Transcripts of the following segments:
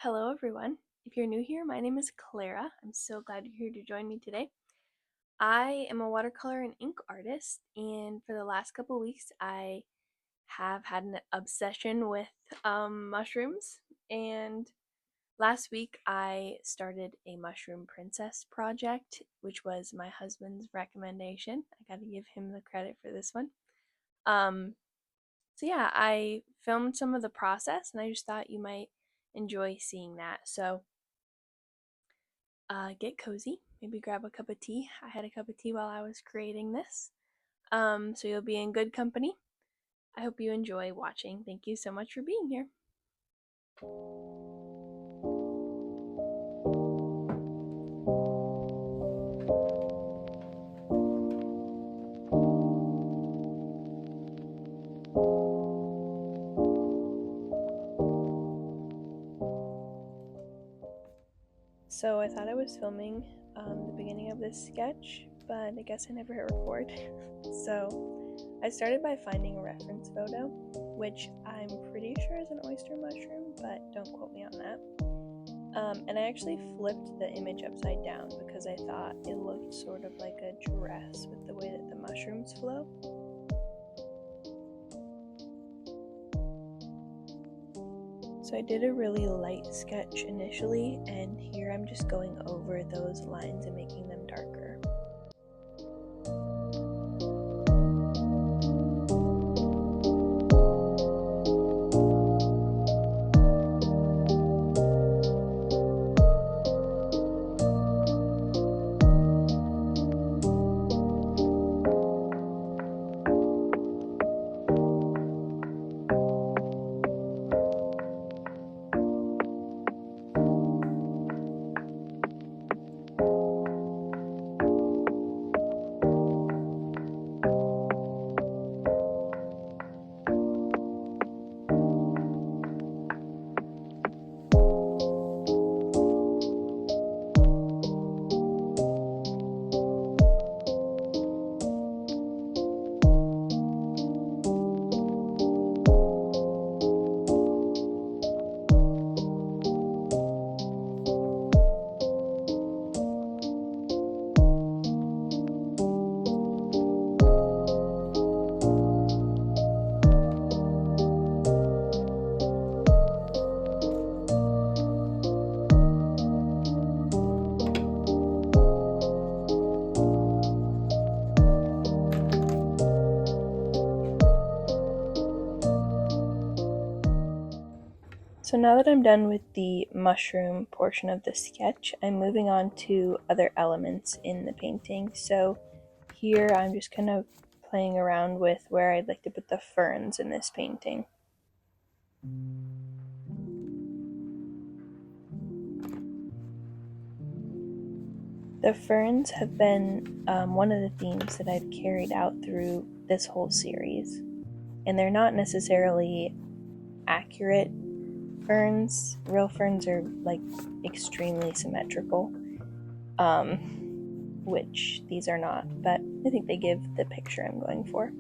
Hello, everyone. If you're new here, my name is Clara. I'm so glad you're here to join me today. I am a watercolor and ink artist, and for the last couple weeks, I have had an obsession with mushrooms. And last week, I started a mushroom princess project, which was my husband's recommendation. I got to give him the credit for this one. So yeah, I filmed some of the process, and I just thought you might enjoy seeing that. So get cozy, maybe grab a cup of tea. I had a cup of tea while I was creating this. So you'll be in good company. I hope you enjoy watching. Thank you so much for being here. So I thought I was filming the beginning of this sketch, but I guess I never hit record. So I started by finding a reference photo, which I'm pretty sure is an oyster mushroom, but don't quote me on that. And I actually flipped the image upside down because I thought it looked sort of like a dress with the way that the mushrooms flow. So I did a really light sketch initially, and here I'm just going over those lines and making them darker. So now that I'm done with the mushroom portion of the sketch, I'm moving on to other elements in the painting. So here I'm just kind of playing around with where I'd like to put the ferns in this painting. The ferns have been one of the themes that I've carried out through this whole series, and they're not necessarily accurate ferns. Real ferns are like extremely symmetrical, which these are not, but I think they give the picture I'm going for.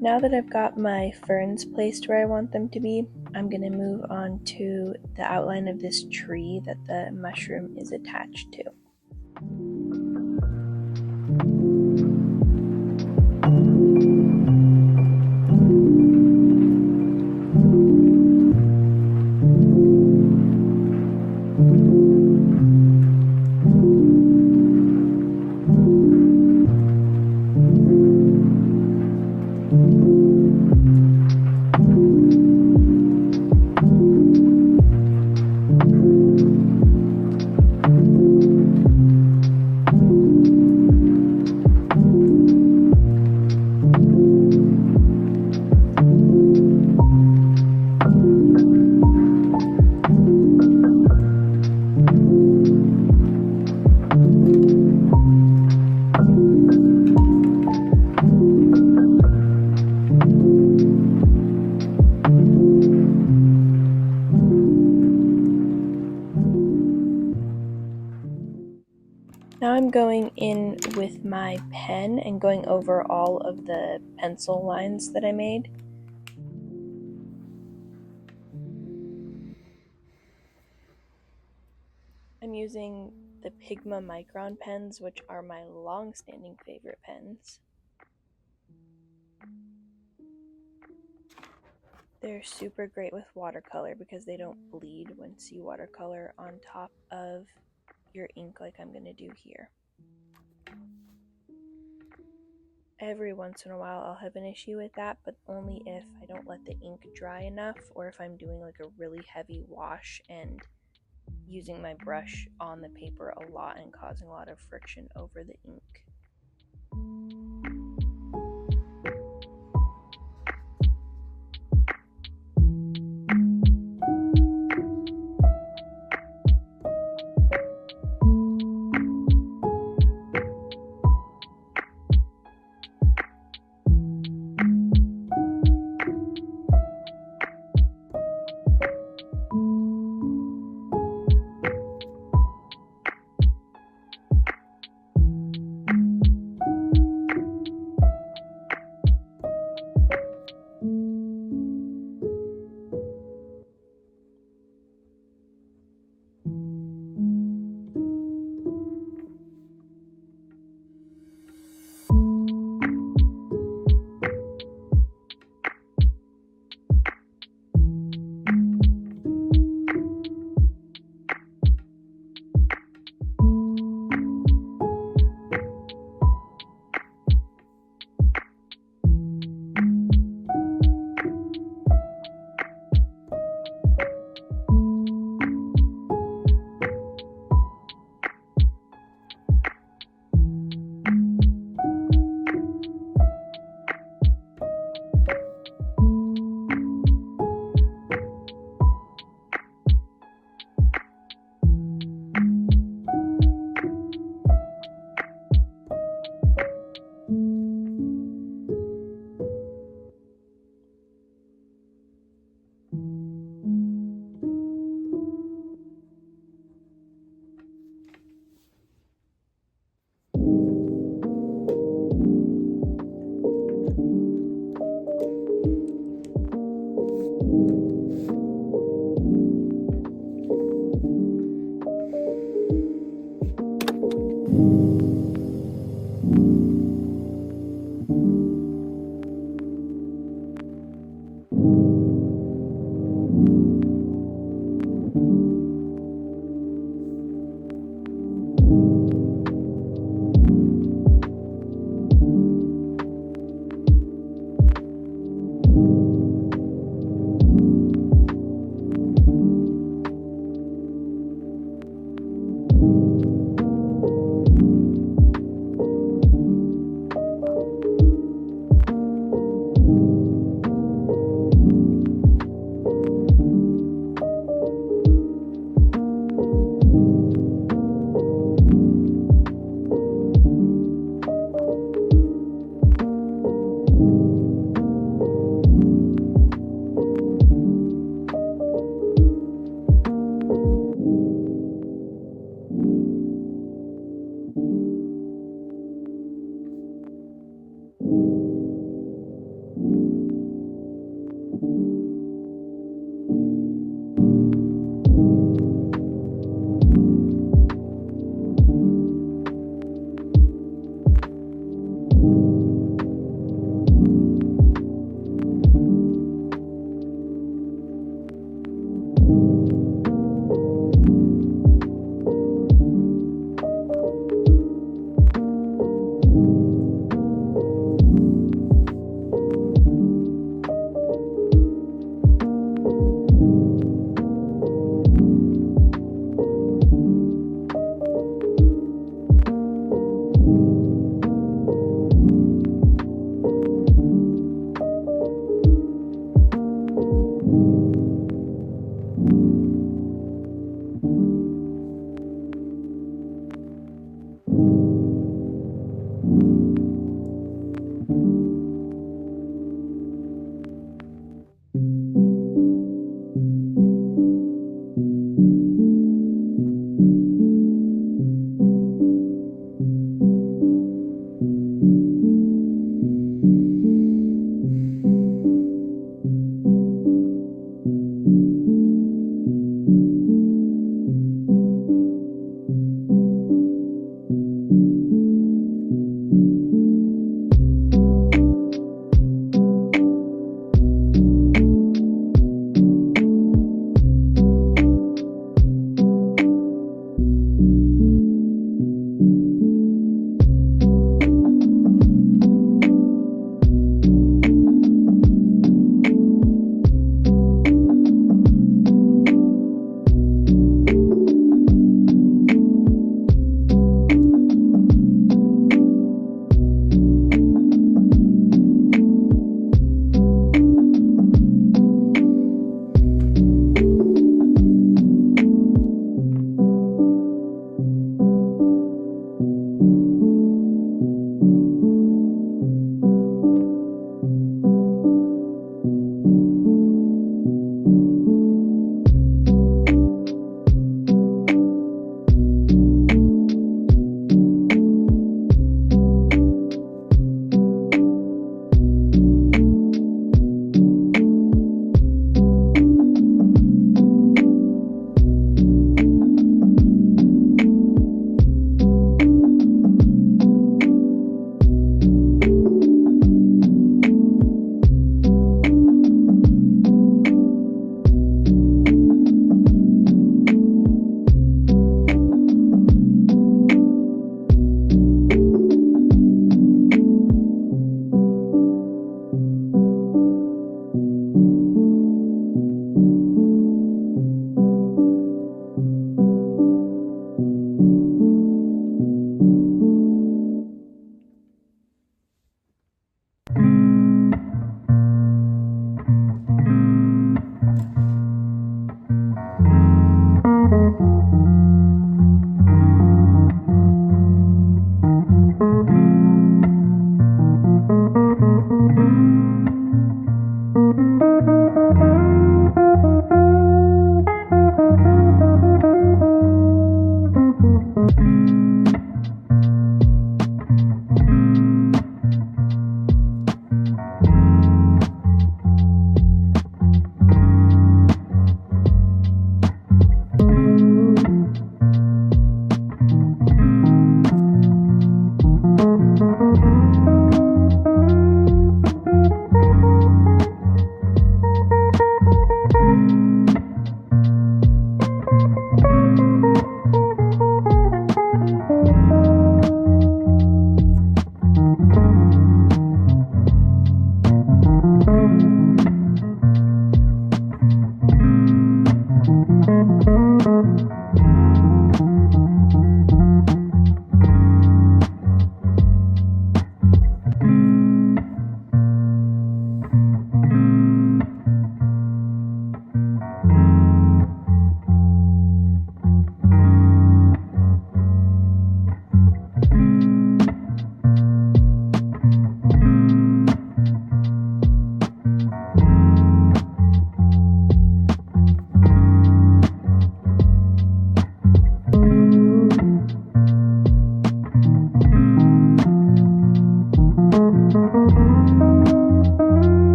Now that I've got my ferns placed where I want them to be, I'm going to move on to the outline of this tree that the mushroom is attached to. in with my pen and going over all of the pencil lines that I made. I'm using the Pigma Micron pens, which are my long-standing favorite pens. They're super great with watercolor because they don't bleed once you watercolor on top of your ink like I'm going to do here. Every once in a while I'll have an issue with that, but only if I don't let the ink dry enough, or if I'm doing like a really heavy wash and using my brush on the paper a lot and causing a lot of friction over the ink.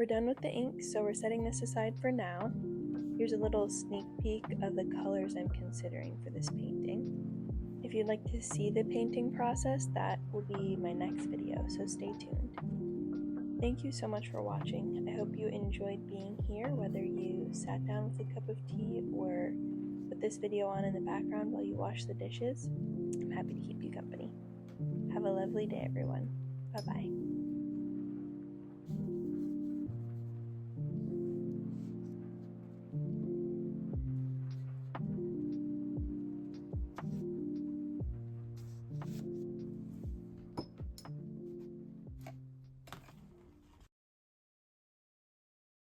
We're done with the ink, so we're setting this aside for now. Here's a little sneak peek of the colors I'm considering for this painting. If you'd like to see the painting process, that will be my next video, so stay tuned. Thank you so much for watching. I hope you enjoyed being here, whether you sat down with a cup of tea or put this video on in the background while you wash the dishes. I'm happy to keep you company. Have a lovely day, everyone. Bye-bye.